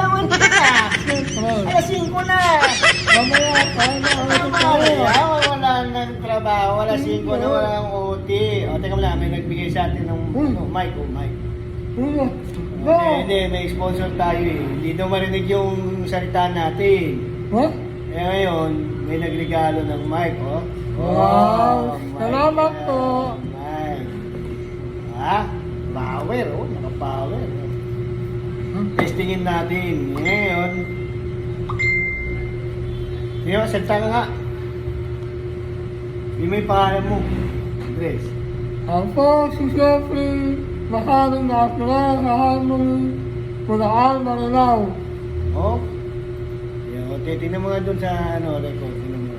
naman na. Alas 5 na. Mamaya, kain na kami sa tayo. Wala nang trabaho, alas 5 na walang OT. O, teka mo lang, may nagbigay sa atin ng mic. Hindi, may sponsor tayo eh. Hindi daw marinig yung salita natin. Ha? Kaya ngayon, may nagregalo ng mic, oh. Wow! mic. Salamat po. Mic. Ha? Power, oh. Naka-power. Testingin natin. Ngayon. Ngayon, salita ka nga. Hindi may pangalan mo. Andres. Ako si Jeffrey Masaling Nasura sa Harmony Pulaan Marilao. Oh? Yung, titignan mo nga dun sa ano, record. Tingnan mo.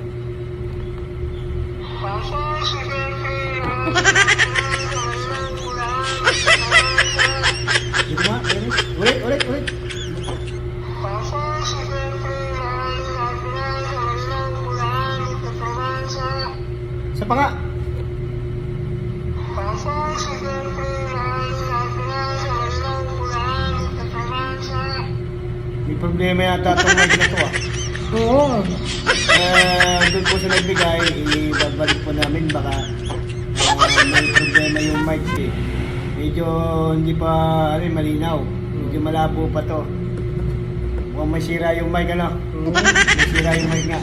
Dito nga, ulit. Sa pa nga. May problema yata itong mic na to ah. Oo. Doon po sa nagbigay, ibabalik po namin baka may problema yung mic eh. Medyo hindi pa malinaw. Medyo malabo pa to. Mukhang masira yung mic ano. Masira yung mic nga.